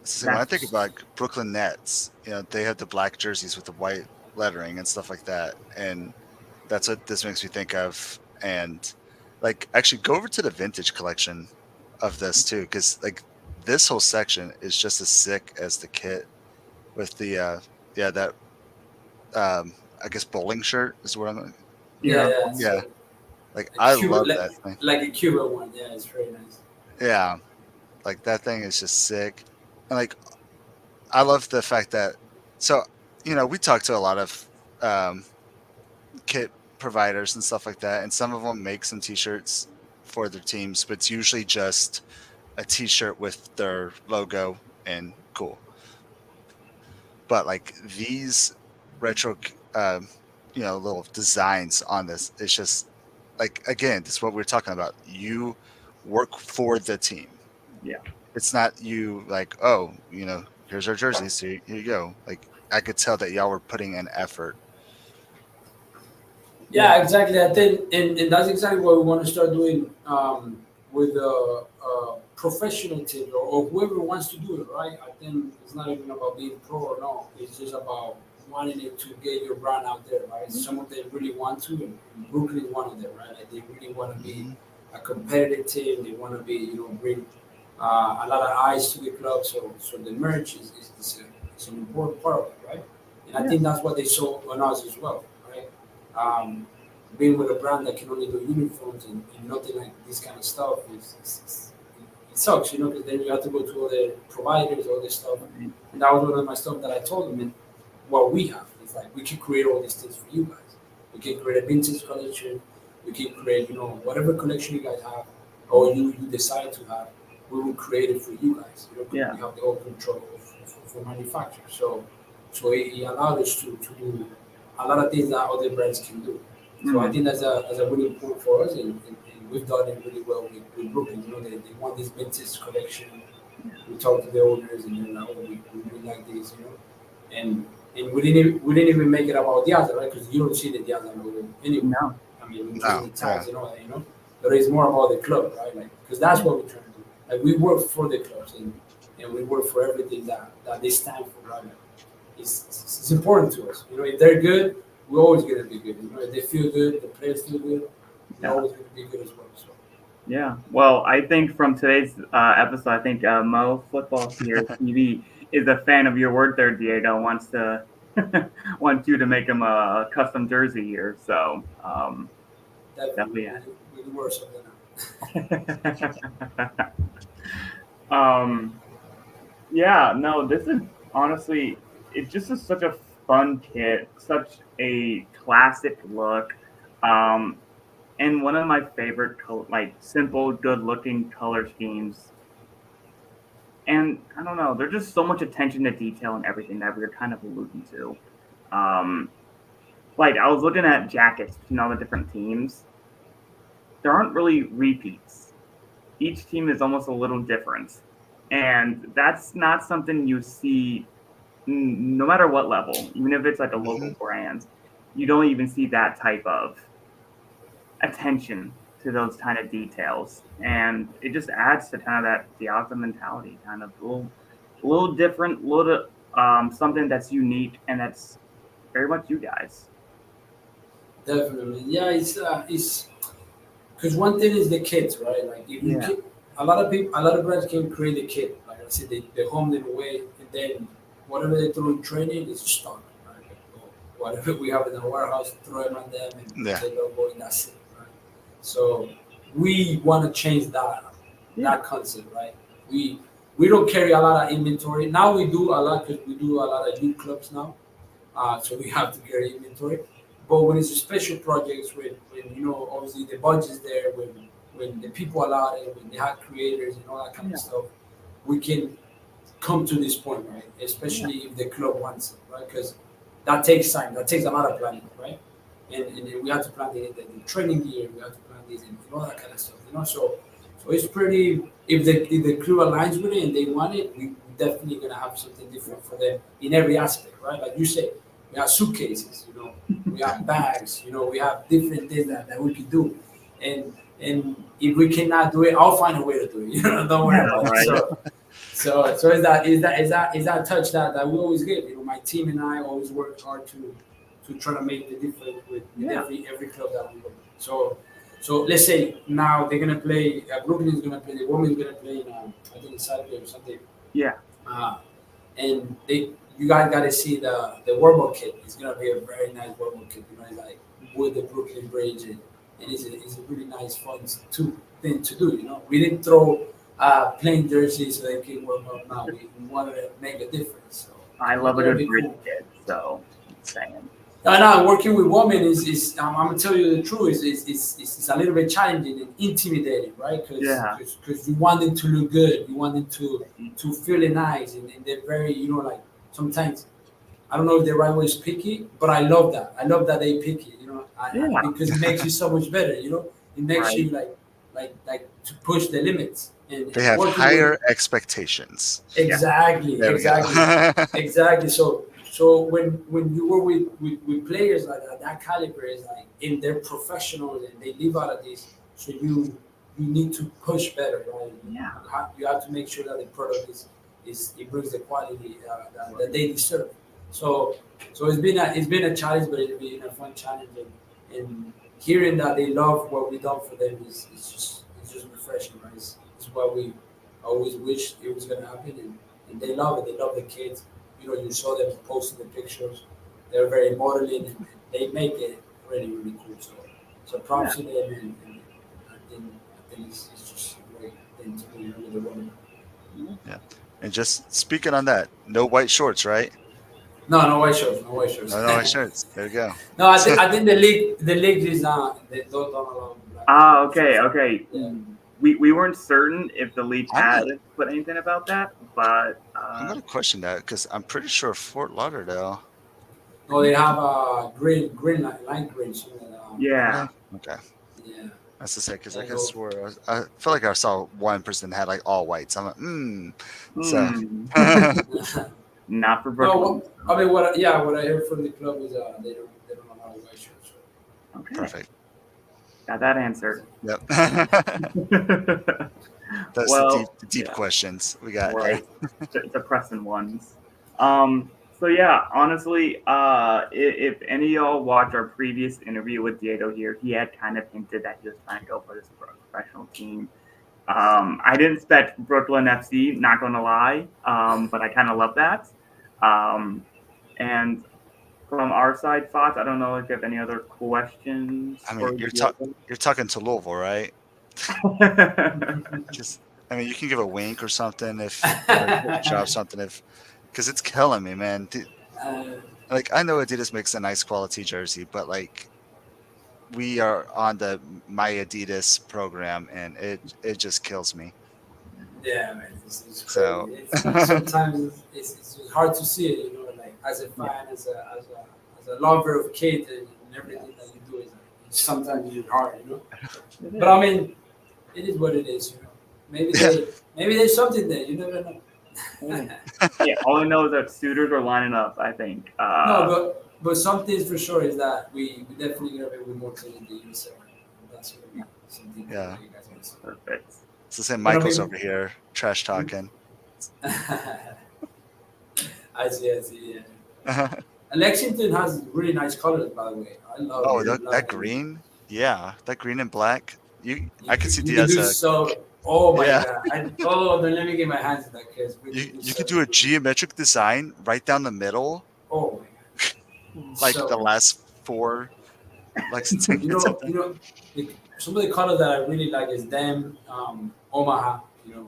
So when I think That's about like Brooklyn Nets, they have the black jerseys with the white lettering and stuff like that, and that's what this makes me think of. And like, actually, go over to the vintage collection of this too, because like this whole section is just as sick as the kit with the that I guess bowling shirt is what I'm. Yeah, yeah. yeah. Yeah, So like a I Cuban, love that thing. like a Cuban one. Yeah, it's very nice. Yeah, like that thing is just sick, and like I love the fact that so we talk to a lot of um, kit providers and stuff like that, and some of them make some T-shirts for their teams, but it's usually just a T-shirt with their logo and cool. But like these retro, little designs on this, it's just like again, this is what we're talking about. You work for the team. Yeah. It's not you like, oh, here's our jerseys. So here you go. Like I could tell that y'all were putting an effort. Yeah, exactly. I think, and that's exactly what we want to start doing with professional teams or whoever wants to do it, right? I think it's not even about being pro or no. It's just about wanting it to get your brand out there, right? Some of them really want to, and Brooklyn is one of them, right? Like they really want to be Mhm. a competitive team. They want to be, bring a lot of eyes to the club. So the merch is an important part of it, right? And I Yeah. think that's what they saw on us as well, right? um, Being with a brand that can only do uniforms and nothing like this kind of stuff it sucks, because then you have to go to other providers, all this stuff. And that was one of my stuff that I told them. And what we have is like we can create all these things for you guys. We can create a vintage collection. We can create, whatever collection you guys have or you decide to have. We will create it for you guys. 'Cause Yeah. we have the whole control for manufacture. So it allowed us to do a lot of things that other brands can do. So I Mhm. think that's a really important for us, and we've done it really well with Brooklyn. They want this vintage collection. We talk to the owners, and they're like, oh, we really like this, and we didn't even make it about Diaza, right? Because you don't see the Diaza logo anywhere. No. I mean, just No, in the tags and all that. But it's more about the club, right? Like, because that's what we're trying to do. Like, we work for the clubs, and we work for everything that they stand for, right? Like, it's important to us. If they're good, we're always going to be good. If they feel good, the players feel good, we're Yeah. always going to be good as well. So. Yeah. Well, I think from today's episode, I think Mo Football here TV is a fan of your work there, Diego. Wants to wants you to make him a custom jersey here. So Definitely, definitely. we can work something out. um. Yeah. No. This is honestly, it's just such a fun kit, such a classic look. Um, and one of my favorite like simple good looking color schemes, and I don't know, there's just so much attention to detail and everything that we are kind of alluding to. um like I was looking at jackets between all the different teams. There aren't really repeats. Each team is almost a little different, and that's not something you see no matter what level, even if it's like a hmm local brand. You don't even see that type of attention to those kind of details, and it just adds to kind of that Diaza mentality, kind of a little different, a little something that's unique and that's very much you guys. Definitely, yeah. It's because one thing is the kits, right? Like if you Yeah, kit, a lot of brands can create a kit. Like I said, they home it away, and then whatever they throw in training is stock. Right? Like, whatever we have in the warehouse, throw it on them and put Yeah. the logo, and that's it. Right? So we want to change yeah, that concept, right? We we don't carry a lot of inventory now. We do a lot because we do a lot of youth clubs now, so we have to carry inventory. But when it's a special projects, when obviously the budget's there, when the people allow it, when they have creators and all that kind yeah, of stuff, we can come to this point, right? yeah, Especially if the club wants it, right? Because that takes time, that takes a lot of planning, right? And then we have to plan the training gear, we have to plan this and all that kind of stuff. So So it's pretty. If the crew aligns with it and they want it, we definitely gonna have something different for them in every aspect, right? Like you said, we have suitcases, we have bags, we have different things that we can do, and if we cannot do it, I'll find a way to do it. Don't worry Yeah, about it. right. So is that touch that we always give. My team and I always work hard to try to make the difference with Yeah. every club that we go. So let's say now they're gonna play. Brooklyn is gonna play. The women's gonna play. I think it's Saturday or Sunday. Yeah. And you guys gotta see the warm-up kit. It's gonna be a very nice warm-up kit. It's like with the Brooklyn Bridge, and it's a really nice fun thing to do. We didn't throw plain jerseys so they can warm up. Now we wanted to make a difference. So I love a that'd good be bridge cool. kid, so saying. No, working with women is I'm gonna tell you the truth, is a little bit challenging and intimidating, right? Because you want them to look good, you want them to feel nice, and they're very, like sometimes I don't know if the right word is picky, but I love that. I love that they picky, because it makes you so much better, It makes you like to push the limits. And They have working higher with- expectations. Exactly, There we go. exactly, exactly. So when you work with players like that caliber, is like in they're professionals and they live out of this, so you need to push better, right? Yeah. You have to make sure that the product is it brings the quality that they deserve. So it's been a challenge, but it's been a fun challenge, and hearing that they love what we done for them is just refreshing, right? It's what we always wish it was gonna happen, and they love it. They love the kids. You saw them posting the pictures. They're very modeling, and they make it really, really cool. So props to them, and I think it's just a great thing to be with the women. Yeah. And just speaking on that, no white shorts, right? No white shirts, no white shirts. No white shirts. There you go. No, I think the league is they don't allow black. Okay. Yeah. We weren't certain if the league I'm had not- put anything about that, but I'm gonna question that because I'm pretty sure Fort Lauderdale. No, they have green light green. So yeah. Okay. Yeah. That's the same because I Yeah, could no. swear I feel like I saw one person that had like all whites. I'm like, So Hmm. Not for Brooklyn. No, I mean what I heard from the club is they don't allow white shirts. So. Okay. perfect. Got that answered. Yep. Well, That's the deep yeah. questions we got. Right. The pressing ones. So yeah, honestly, if any of y'all watch our previous interview with Diego here, he had kind of hinted that he was trying to go for this professional team. I didn't expect Brooklyn FC, not gonna lie, but I kind of love that. And from our side, thoughts. I don't know if you have any other questions. I for mean, you're Diego? talking to Louisville, right? Just, I mean, you can give a wink or something if or drop something because it's killing me, man. Like I know Adidas makes a nice quality jersey, but like we are on the My Adidas program, and it just kills me. Yeah, man, it's crazy. So- Sometimes it's just hard to see it, like as a fan, as a lover of kid, and everything that you do is sometimes it's hard, But I mean, it is what it is, Maybe there's something there. You never know. Yeah, all I know is that suitors are lining up. I think. No, but something for sure is that we definitely gonna be with more to the USA. That's gonna be something Yeah. that you guys want to see. Perfect. It's the same. But I Michael's mean- over here trash talking. I see. Yeah. Lexington has really nice colors, by the way. I love. Oh, it. that green, yeah, that green and black. I could see You can do Diaza. so. Oh my Yeah. god! Then let me get my hands in that because You could do a geometric design right down the middle, Oh my god! like So- the last four Lexington. You know, some of the colors that I really like is them, Omaha.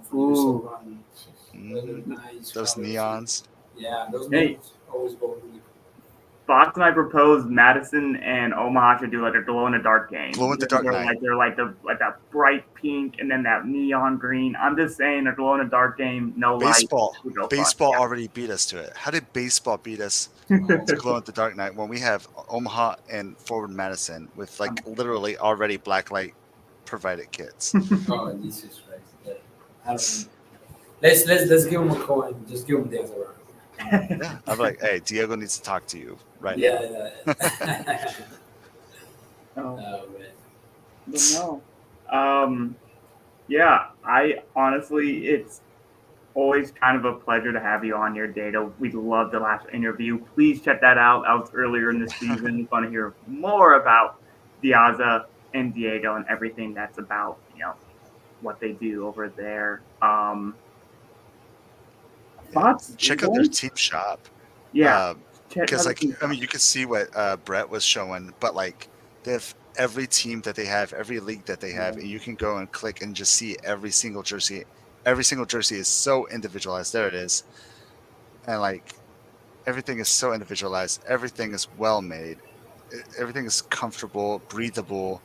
From Ooh. Yusuf Run. Those are Mhm. nice. Those colors. neons. Yeah, those Hey. neons always go really cool. Fox and I proposed Madison and Omaha should do like a glow in the dark game. Glow in the dark night. They're like that bright pink and then that neon green. I'm just saying a glow in the dark game, no Baseball. light. would go fun. Baseball already beat us to it. How did baseball beat us to glow in the dark night when we have Omaha and Forward Madison with like literally already black light provided kits. Oh, Jesus Christ! Yeah. I don't know. Let's give him a call and just give him the other round. Yeah, I'm like, hey, Diego needs to talk to you right now. Yeah. Oh, Oh man. but no. Yeah, I honestly, it's always kind of a pleasure to have you on here, Data. We loved the last interview. Please check that out. That was earlier in the season. We want to hear more about Diaza and Diego and everything that's about, what they do over there. Thoughts? Check out their team shop. Yeah. Check Because out the team I mean, shop. you can see what Brett was showing, but like they have every team that they have, every league that they have, and you can go and click and just see every single jersey. Every single jersey is so individualized. There it is, and like everything is so individualized. Everything is well made. Everything is comfortable, breathable,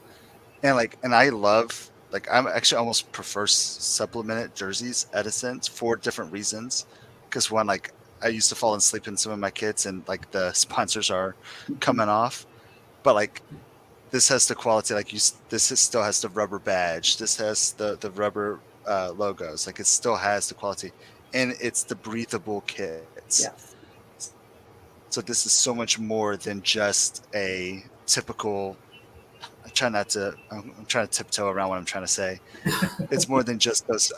and I love like I'm actually almost prefer supplemented jerseys at a sense for different reasons. Because one, like I used to fall asleep in some of my kits, and like the sponsors are coming off, but like this has the quality. Like still has the rubber badge. This has the rubber logos. Like it still has the quality, and it's the breathable kits. Yes. So this is so much more than just a typical. I try not to. I'm trying to tiptoe around what I'm trying to say. It's more than just those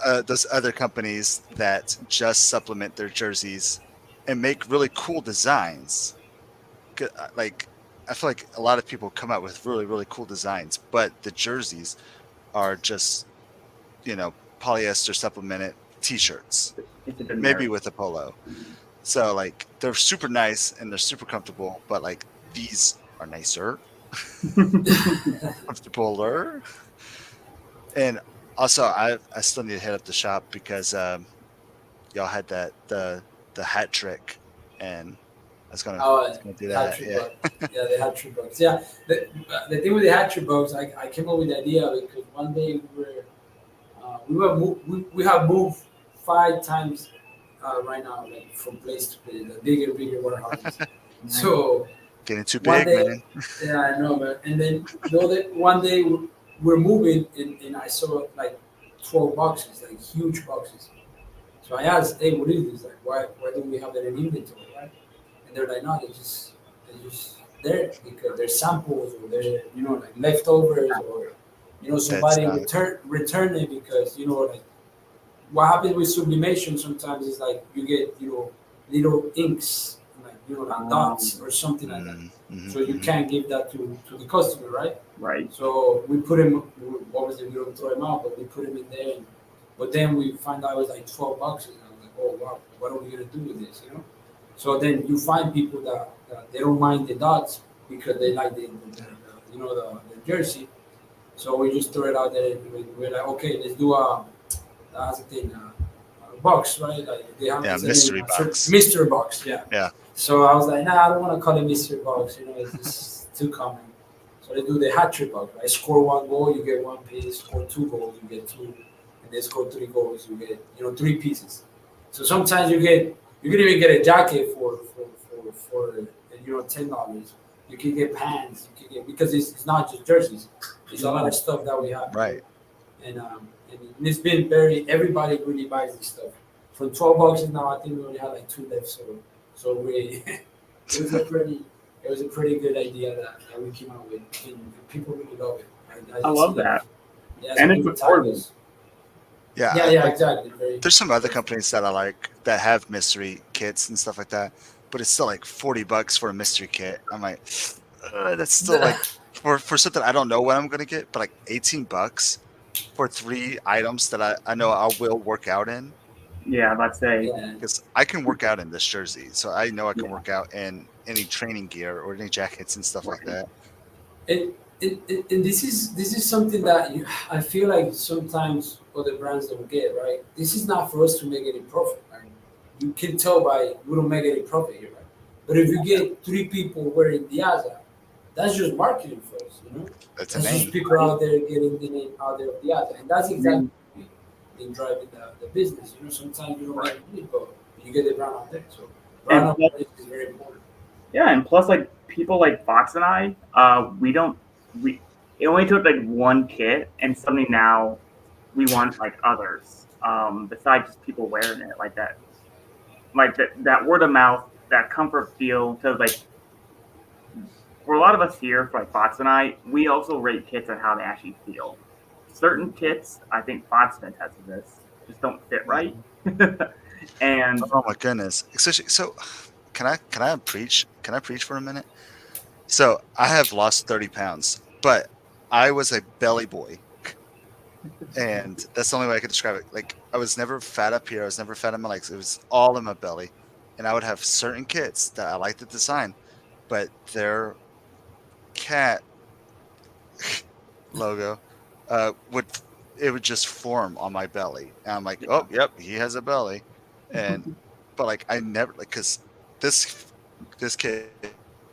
other companies that just supplement their jerseys and make really cool designs. Like I feel like a lot of people come out with really really cool designs, but the jerseys are just polyester supplemented T-shirts, It's a good maybe marriage. with a polo. So like they're super nice and they're super comfortable, but like these are nicer, comfortabler. And also, I still need to hit up the shop because y'all had the hat trick, and I was gonna do The hat that. trick Yeah, bug. Yeah, the hat trick bugs. Yeah, the thing with the hat trick bugs, I came up with the idea because one day we have moved 5 times right now, like from place to place, the bigger warehouses. So getting too one big, day, man. yeah, I know, man. And then one day we're moving, and I saw like 12 boxes, like huge boxes. So I asked, hey, what is this? Like, why don't we have that in inventory, right? And they're like, no, they're just there because they're samples or they're like leftovers or That's somebody return it because like what happens with sublimation sometimes is like you get little inks like like dots or something like that. So you can't give that to the customer, right? Right. So we put him. Obviously, we don't throw him out, but we put him in there. But then we find out it was like 12 boxes. And I was like, oh wow, what are we gonna do with this? So then you find people that they don't mind the dots because they like the jersey. So we just throw it out there. And we're like, okay, let's do that's the thing, a box, right? Like they have yeah, it's mystery a box. mystery box, yeah. Yeah, So I was like, nah, I don't want to call it mystery box. It's just too common. So they do the hat trick box, right? Score 1 goal, you get 1 piece. Score 2 goals, you get 2. And they score 3 goals, you get 3 pieces. So sometimes you can even get a jacket for $10. You can get pants, you can get because it's not just jerseys. It's a lot of stuff that we have. right. And it's been everybody really buys this stuff. From 12 boxes now, I think we only have like 2 left. So we it was a pretty good idea that we came up with, and people really love it. I love that. Yeah, And it's affordable. Yeah, exactly. There's some other companies that I like that have mystery kits and stuff like that, but it's still like $40 for a mystery kit. I'm like, that's still like for something I don't know what I'm gonna get, but like $18 for 3 items that I know I will work out in. Yeah, let's say. Because I can work out in this jersey, so I know I can work out in any training gear or any jackets and stuff like that. And this is something that I feel like sometimes other brands don't get, right? This is not for us to make any profit. Right? You can tell by we don't make any profit here, right? But if you get 3 people wearing Diaza, that's just marketing for us, That's That's a name. just people out there getting the name out there of Diaza, and that's exactly in driving the business. Sometimes you don't get money, but you get the brand out there. So brand awareness is very important. Yeah, and plus, like people like Fox and I, we don't it only took like one kit, and suddenly now we want like others. Besides just people wearing it like that word of mouth, that comfort feel. Because like for a lot of us here, for like Fox and I, we also rate kits on how they actually feel. Certain kits, I think Fox can attest to this, just don't fit right. And Oh my goodness. Especially, so can I preach? Can I preach for a minute? So I have lost 30 pounds, but I was a belly boy. And that's the only way I could describe it. Like I was never fat up here. I was never fat on my legs. It was all in my belly. And I would have certain kits that I liked the design, but their cat logo would it would just form on my belly. And I'm like, oh, yep, he has a belly. And but like I never like because this kit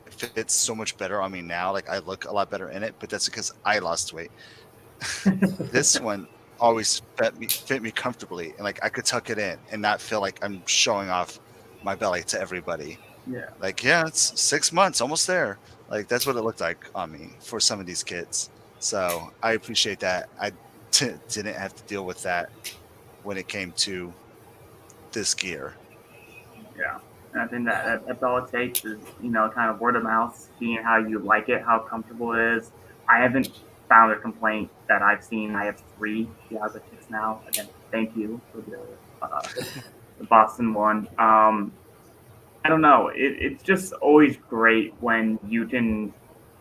fits so much better on me now. Like I look a lot better in it, but that's because I lost weight. This one always fit me comfortably, and like I could tuck it in and not feel like I'm showing off my belly to everybody. yeah, Like, yeah, it's 6 months, almost there. Like that's what it looked like on me for some of these kids. So I appreciate that. I didn't have to deal with that when it came to this gear. yeah. And I think that's all it takes is, kind of word of mouth, seeing how you like it, how comfortable it is. I haven't found a complaint that I've seen. I have 3 Diaza kits now. Again, thank you for uh, the Boston one. I don't know. It's just always great when you can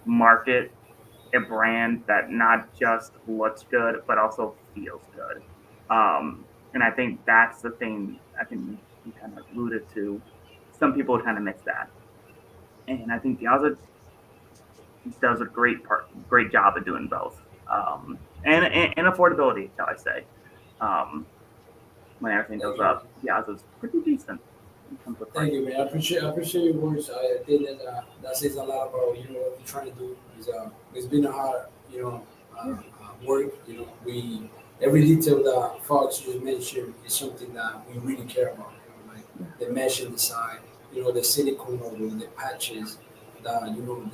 market a brand that not just looks good, but also feels good. And I think that's the thing I think you kind of alluded to. Some people kind of miss that. And I think Diaza does a great job of doing both. And affordability, shall I say. Um, when everything goes up, Diaza's pretty decent in terms of price. Thank you, man. I appreciate your words. I think that that says a lot about what we're trying to do. It's been a hard work. We every detail that Fox just mentioned is something that we really care about. Like the mesh inside, the silicone logo, the patches, the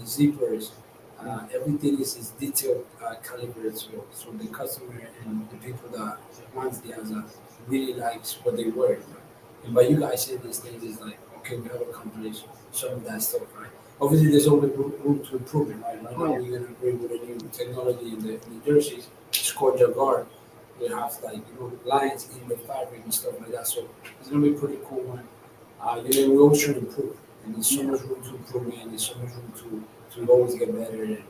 zippers. Everything is detailed, calibrated, so the customer and the people that wants the answer really likes what they wear. And by you guys saying these things, is like, okay, we have accomplished some of that stuff, right? Obviously, there's always room to improve it, right? Right now, we're going to bring with a new technology in the jerseys. It's called Jaguar. We have, like, lines in the fabric and stuff like that. So it's going to be pretty cool, man. We always try to improve. And there's so much room to improve, man. There's so much room to always get better and,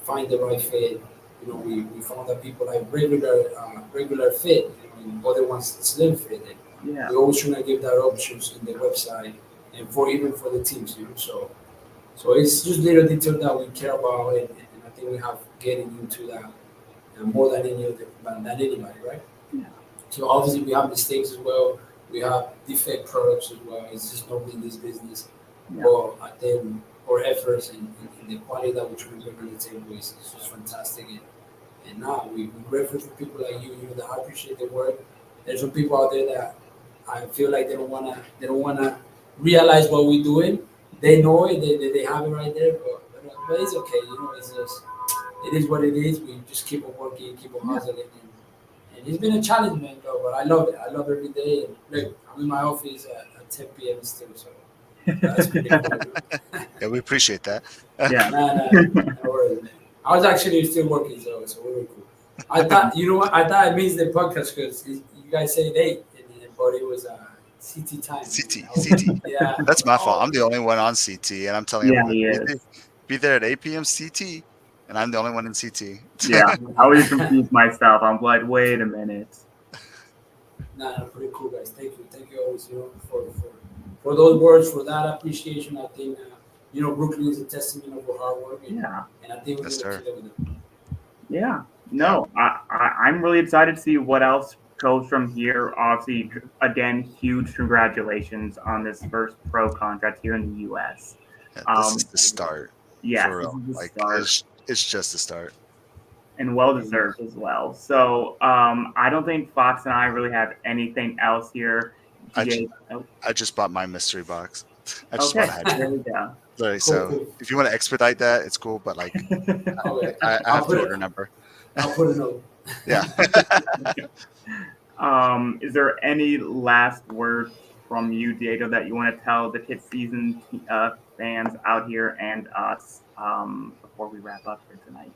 find the right fit. We found that people like regular fit, and other ones slim fit. And Yeah. we always try to give that options in the website and even for the teams, So it's just little detail that we care about, and I think we have getting into that more than anybody, right? Yeah. So obviously we have mistakes as well. We have defect products as well. It's just normally in this business. Yeah. But I think our efforts and the quality that we're trying to bring to the table is just fantastic. And now we're grateful for people like you that appreciate the work. There's some people out there that I feel like they don't wanna realize what we're doing. They know it, they have it right there, but it's okay. It's just it is what it is. We just keep on working, keep on hustling, and it's been a challenge, man. But I love it. I love every day. And look, I'm in my office at 10 p.m. still, so that's pretty cool. Yeah, we appreciate that. Yeah. No worries, man. I was actually still working, so really cool. I thought, what? I thought it means the podcast because you guys said 8, but it was CT time. CT. Yeah. That's my fault. I'm the only one on CT, and I'm telling Yeah, everyone he be is. there, be there at 8 p.m. CT, and I'm the only one in CT. Yeah. I was confused myself. I'm like, wait a minute. Nah, pretty cool, guys. Thank you always, for those words, for that appreciation. I think, Brooklyn is a testament of our hard work, Yeah. and I think we're Yes, gonna sir. kill it with them. Yeah. No, I'm really excited to see what else goes from here. Obviously, again, huge congratulations on this first pro contract here in the U.S. Yeah, this is the start. Yes, For this real. is the Like start. it's just the start. And well deserved as well. So I don't think Fox and I really have anything else here. I Diego, I just bought my mystery box. I just okay, bought a there hat. we go. Literally, Cool, so cool. if you want to expedite that, it's cool. But like, Okay. I I'll have put to it- order number. I'll put a note. Yeah. Is there any last words from you, Diego, that you want to tell the KitSZN fans out here and us before we wrap up for tonight?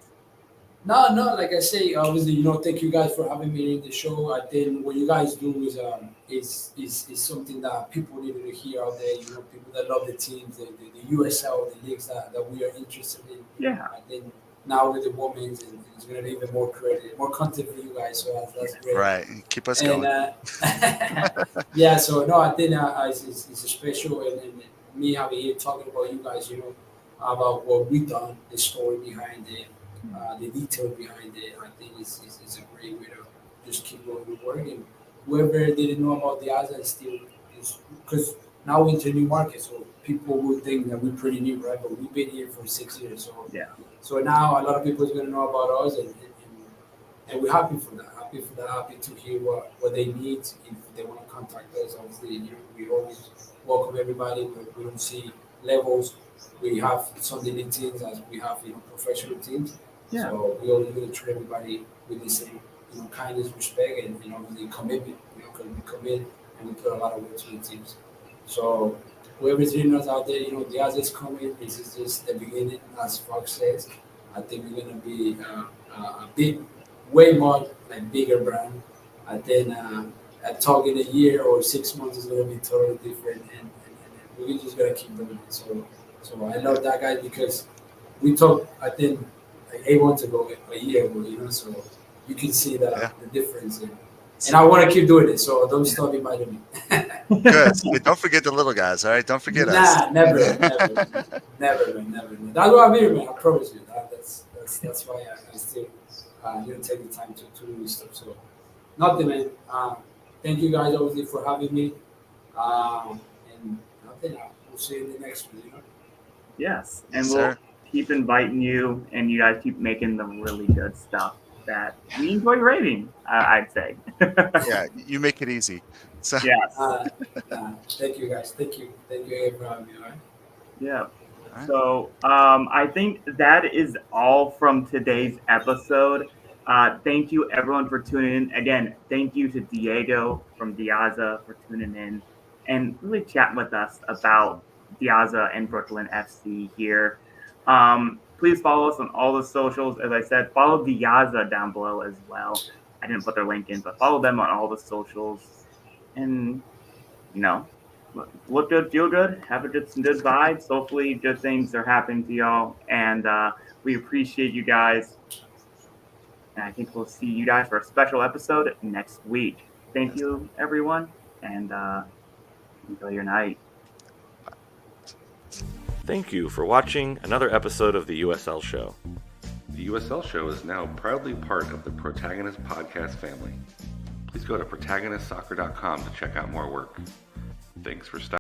No, like I say, obviously, thank you guys for having me in the show. I think what you guys do is something that people need to hear out there. People that love the teams, the USL, the leagues that we are interested in. Yeah. I think now with the women's, it's going to be even more credit, more content for you guys. So that's great. Right. Keep us And going. yeah, so no, I think it's a special, and me having here talking about you guys, about what we done, the story behind it, the detail behind it. I think it's a great way to just keep going with work. And whoever didn't know about Diaza is still is because now we're into a new market, so people will think that we're pretty new, right? But we've been here for 6 years, so Yeah. So now a lot of people is going to know about us, and we're happy for that. Happy to hear what they need if they want to contact us. Obviously, we always welcome everybody. We don't see levels. We have some elite teams as we have professional teams. Yeah. So we always going to treat everybody with the same kindness, respect, and obviously commitment. Because we commit and we put a lot of work to the teams. So whoever's reading us out there, Diaz is coming. This is just the beginning, as Fox says. I think we're gonna be a big, way more like bigger brand. And then a talk in a year or 6 months is gonna be totally different, and we're just gonna keep doing it. So I love that guy because we talked, I think, like 8 months ago, a year ago, so you can see the difference. And I want to keep doing it, so don't stop inviting me. Good. But don't forget the little guys, all right? Don't forget us. Never, man. That's what I'm here, man. I promise you. That's why I still take the time to do this stuff. So nothing, man. Thank you guys obviously for having me. And nothing. We'll see you in the next one. Yes, and Yes, we'll sir. keep inviting you, and you guys keep making the really good stuff that we enjoy rating. I'd say. Yeah, you make it easy. So Yes. Thank you guys. Thank you again for having me. All right. Yeah. right. So I think that is all from today's episode. Thank you everyone for tuning in. Again, thank you to Diego from Diaza for tuning in and really chatting with us about Diaza and Brooklyn FC here. Please follow us on all the socials. As I said, follow Diaza down below as well. I didn't put their link in, but follow them on all the socials. And, look good, feel good, have some good vibes. Hopefully, good things are happening to y'all. And we appreciate you guys. And I think we'll see you guys for a special episode next week. Thank you, everyone. And enjoy your night. Thank you for watching another episode of the USL Show. The USL Show is now proudly part of the Protagonist podcast family. Please go to protagonistsoccer.com to check out more work. Thanks for stopping.